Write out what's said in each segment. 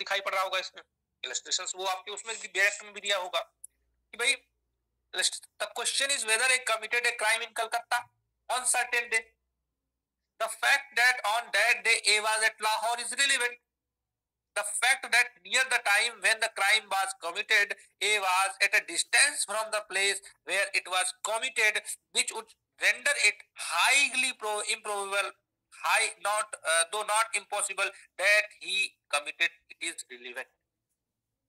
दिखाई पड़ रहा होगा इसमें, इलस्ट्रेशंस वो आपके उसमें भी डायरेक्ट में भी दिया होगा कि भाई the question is whether a committed a crime in Calcutta on certain day. The fact that on that day A was at Lahore is relevant. The fact that near the time when the crime was committed, A was at a distance from the place where it was committed, which would render it highly improbable, though not impossible, that he committed it is relevant.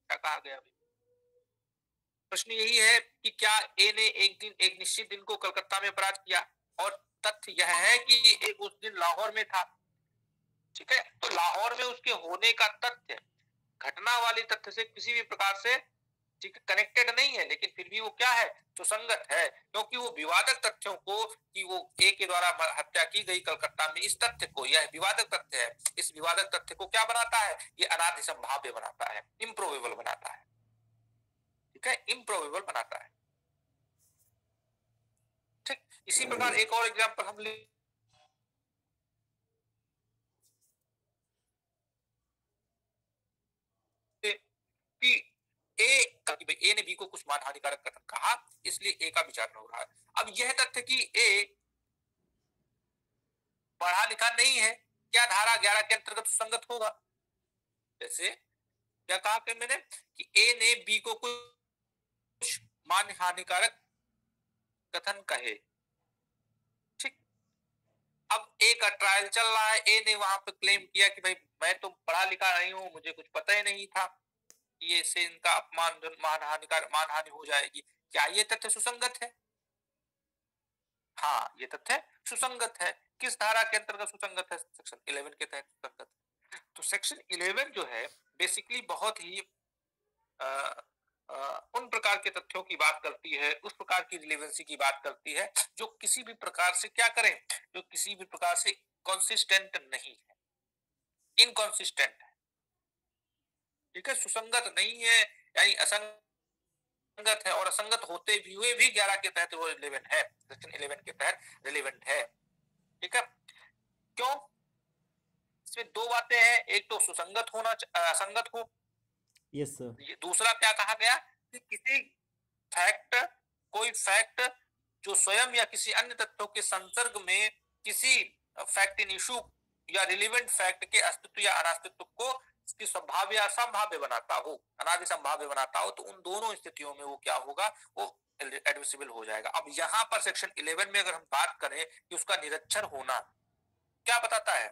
क्या कहा गया अभी? प्रश्न यही है कि क्या ए ने एक निश्चित दिन को कलकत्ता में अपराध किया, और तथ्य यह है कि एक उस दिन लाहौर में था। ठीक है, तो लाहौर में उसके होने का तथ्य घटना वाली तथ्य से किसी भी प्रकार से ठीक कनेक्टेड नहीं है, लेकिन फिर भी वो क्या है, सुसंगत है, क्योंकि वो विवादक तथ्यों को कि वो ए के द्वारा हत्या की गई कलकत्ता में, इस तथ्य को, यह विवादक तथ्य है, इस विवादक तथ्य को क्या बनाता है, ये अनादि संभाव्य बनाता है, इम्प्रोबेबल बनाता है। ठीक है, इम्प्रोबेबल बनाता है। ठीक, इसी प्रकार एक और एग्जांपल हम ले कि ए ने बी को कुछ मानहानिकारक कथन कहा, इसलिए ए का विचारण हो रहा है। अब यह तथ्य कि ए पढ़ा लिखा नहीं है, क्या धारा 11 के अंतर्गत सुसंगत होगा? जैसे क्या कहा कि मैंने कि ए ने बी को कुछ मानहानिकारक कथन कहे। ठीक, अब ए का ट्रायल चल रहा है, ए ने वहां पे क्लेम किया कि भाई मैं तो पढ़ा लिखा नहीं हूं, मुझे कुछ पता ही नहीं था, ये से इनका अपमान मानहानि हो जाएगी। क्या ये तथ्य सुसंगत है? हाँ, ये तथ्य सुसंगत है। किस धारा के अंतर्गत सुसंगत है? सेक्शन 11 के तहत सुसंगत है। तो सेक्शन 11 जो है बेसिकली बहुत ही उन प्रकार के तथ्यों की बात करती है, उस प्रकार की रिलेवेंसी की बात करती है जो किसी भी प्रकार से क्या करें, जो किसी भी प्रकार से कंसिस्टेंट नहीं है, इनकंसिस्टेंट है। ठीक है, सुसंगत नहीं है यानी असंगत है, और असंगत होते भी हुए भी 11 के तहत वो रिलेवेंट है, सेक्शन 11 के तहत रिलेवेंट है। ठीक है, क्यों? इसमें दो बातें हैं, एक तो सुसंगत होना, असंगत हो। Yes sir. दूसरा क्या कहा गया कि किसी फैक्ट, कोई फैक्ट जो स्वयं या किसी अन्य तथ्यों के संसर्ग में किसी फैक्ट इन इशू या रिलेवेंट फैक्ट के अस्तित्व या अनास्तित्व को इसकी संभाव्य या संभाव्य बनाता हो, अनादि संभाव्य बनाता हो, तो उन दोनों स्थितियों में वो क्या होगा, वो एडमिसिबल हो जाएगा। अब यहाँ पर सेक्शन 11 में अगर हम बात करें कि उसका निरक्षर होना क्या बताता है,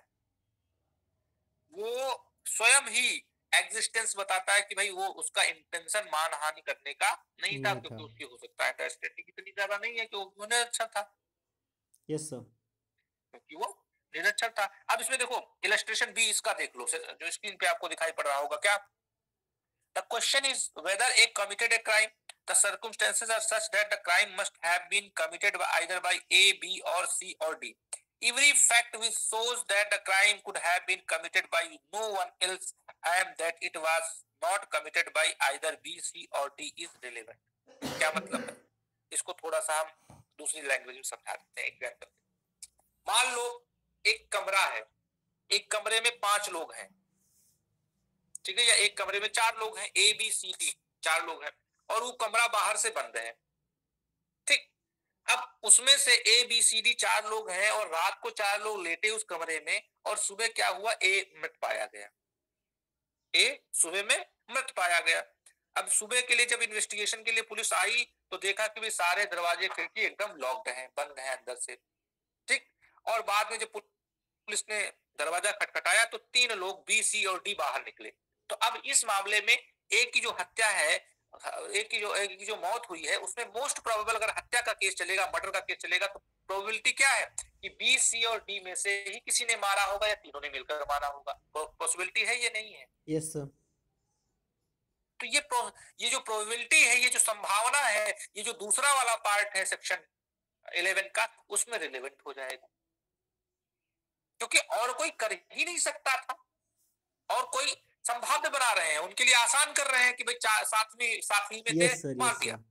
वो स्वयं ही एग्जिस्टेंस बताता है कि भाई वो उसका इंटेंशन मानहानि करने का नहीं था, क्योंकि उसकी हो सकता है अंडरस्टैंडिंग इतनी ज्यादा नहीं है कि वो निरक्षर था। Yes sir. क्योंकि वो निरक्षर था। अब इसमें देखो इलस्ट्रेशन भी इसका देख लो, जो स्क्रीन पे आपको दिखाई पड़ रहा होगा। क्या the question is whether A committed a crime, the circumstances are such that the crime must have been committed either by A, B or C or D. Every fact which shows that the crime could have been committed by no one else and that it was not committed by either B, C or D is relevant. क्या मतलब है? इसको थोड़ा सा हम दूसरी language में समझा देते हैं एग्जांपल। मान लो एक कमरा है, एक कमरे में 5 लोग हैं, ठीक है, या एक कमरे में 4 लोग हैं, A, B, C, D 4 लोग हैं, और वो कमरा बाहर से बंद है। ठीक, अब उसमें से A, B, C, D 4 लोग हैं और रात को 4 लोग लेटे उस कमरे में, और सुबह क्या हुआ, A मृत पाया गया, A सुबह में मृत पाया गया। अब सुबह के लिए जब इन्वेस्टिगेशन के लिए पुलिस आई तो देखा कि सारे दरवाजे खिड़की एकदम लॉक्ड हैं, बंद हैं अंदर से। ठीक, और बाद में जब पुलिस ने दरवाजा खटखटाया तो 3 लोग B, C और D बाहर निकले। तो अब इस मामले में ए की जो हत्या है, एक की जो मौत हुई है, उसमें मोस्ट प्रोबेबल अगर हत्या का केस चलेगा, मर्डर का केस चलेगा, तो प्रोबेबिलिटी क्या है कि बी, सी और डी में से ही किसी ने मारा होगा या तीनों ने मिलकर मारा होगा। पॉसिबिलिटी है, ये नहीं है? Yes sir. तो ये जो प्रोबेबिलिटी है, ये जो संभावना है, ये जो दूसरा वाला पार्ट है सेक्शन 11 का, उसमें रिलेवेंट हो जाएगा, क्योंकि और कोई कर ही नहीं सकता था, और कोई संभाव्य बना रहे हैं, उनके लिए आसान कर रहे हैं कि भाई साथी में यस थे, सर। मार यस दिया। सर,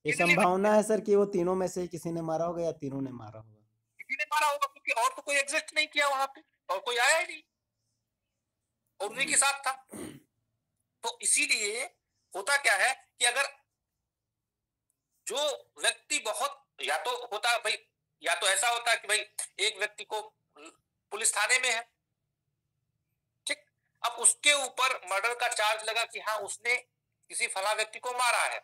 ये संभावना है सर कि वो तीनों में से किसी ने मारा होगा या तीनों ने मारा होगा। किसी ने मारा होगा, क्योंकि और तो कोई एग्जिस्ट नहीं किया वहां पे, और कोई आया ही नहीं, और उन्हीं के साथ था। इसीलिए होता क्या है कि अगर जो व्यक्ति बहुत, या तो होता भाई, या तो ऐसा होता कि भाई एक व्यक्ति को पुलिस थाने में है, ठीक, अब उसके ऊपर मर्डर का चार्ज लगा कि हाँ उसने किसी फला व्यक्ति को मारा है,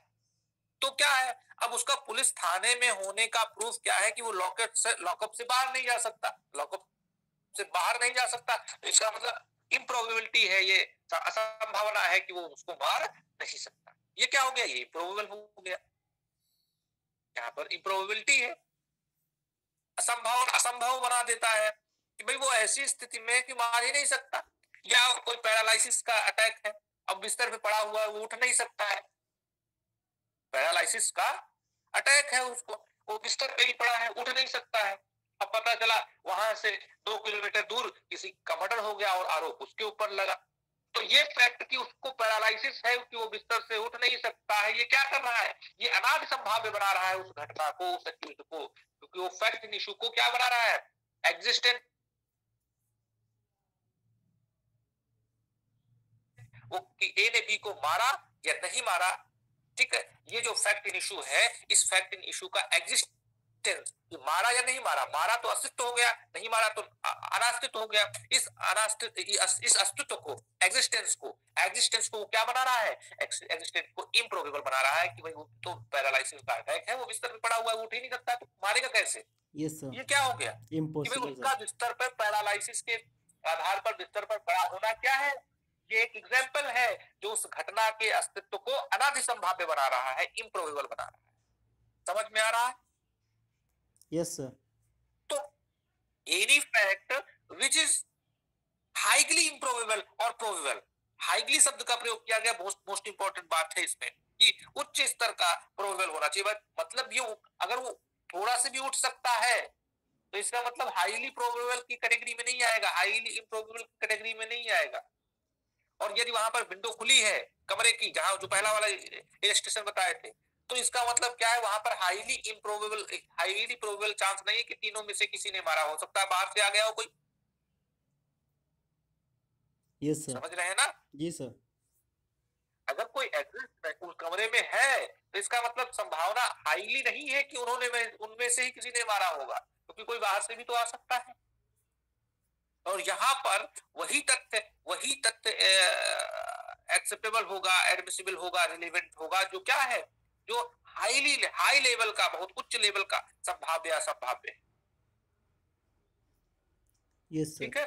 तो क्या है, अब उसका पुलिस थाने में होने का प्रूफ क्या है कि वो लॉकअप से बाहर नहीं जा सकता, लॉकअप से बाहर नहीं जा सकता, तो इसका मतलब इम्प्रोबेबिलिटी है, ये असंभावना है कि वो उसको मार नहीं सकता। ये क्या हो गया, ये प्रोबेबल हो गया, यहाँ पर इम्प्रोबेबिलिटी है, असंभव असंभव बना देता है कि भाई वो ऐसी स्थिति में कि मार ही नहीं सकता, या कोई पैरालिसिस का अटैक है, अब बिस्तर पे पड़ा हुआ है, वो उठ नहीं सकता है, पैरालिसिस का अटैक है उसको, वो बिस्तर पे ही पड़ा है, उठ नहीं सकता है, अब पता चला वहां से 2 किलोमीटर दूर किसी का मर्डर हो गया और आरोप उसके ऊपर लगा, तो ये फैक्ट कि उसको पैरालिसिस है कि वो बिस्तर से उठ नहीं सकता है, ये क्या कर रहा है, ये अनादि संभाव्य बना रहा है उस घटना को, उस एक्यूज को, क्योंकि वो फैक्ट इन इशू को क्या बना रहा है, एग्जिस्टेंट, वो कि ए ने बी को मारा या नहीं मारा, ठीक है, ये जो फैक्ट इन इशू है, इस फैक्ट इन इशू का एग्जिस्टेंस, मारा या नहीं मारा, मारा तो अस्तित्व हो गया, नहीं मारा तो अनास्तित्व हो गया, इस अस्तित्व को, एग्जिस्टेंस को क्या बना रहा है, एग्जिस्टेंस को इम्प्रोबेबल बना रहा है कि भाई वो तो पैरालिसिस का अटैक है, वो बिस्तर पे पड़ा हुआ है, वो उठ ही नहीं सकता, तो मारेगा कैसे, यस सर, ये क्या हो गया कि भाई इम्पॉसिबल उसका सर। बिस्तर पर पैरालिसिस के आधार पर बिस्तर पर पड़ा होना क्या है, ये एक एग्जाम्पल है जो उस घटना के अस्तित्व को अनादि संभाव्य बना रहा है, इम्प्रोबेबल बना रहा है, समझ में आ रहा है। Yes sir. तो any fact which is highly improbable और प्रोबेबल, हाईली शब्द का प्रयोग किया गया, मोस्ट इंपॉर्टेंट बात है इसमें कि उच्च स्तर का प्रोबेबल होना चाहिए, मतलब ये अगर वो थोड़ा से भी उठ सकता है तो इसका मतलब हाईली प्रोबेबल की कैटेगरी में नहीं आएगा, हाईली इम्प्रोबेबल की कैटेगरी में नहीं आएगा। और यदि वहां पर विंडो खुली है कमरे की, जहां जो पहला वाला इलस्ट्रेशन बताए थे, तो इसका मतलब क्या है, वहां पर हाईली प्रोबेबल चांस नहीं है कि तीनों में से किसी ने मारा, हो सकता है बाहर से आ गया हो कोई, यस सर। समझ रहे हैं ना। जी सर। अगर कोई एग्जिस्ट उस कमरे में है तो इसका मतलब संभावना हाईली नहीं है कि उनमें से ही किसी ने मारा होगा, क्योंकि कोई बाहर से भी तो आ सकता है। और यहाँ पर वही तथ्य एक्सेप्टेबल होगा, एडमिसिबल होगा, रिलेवेंट होगा, जो क्या है, जो हाई लेवल का, बहुत उच्च लेवल का संभाव्य असंभाव्य है, यस सर। ठीक है।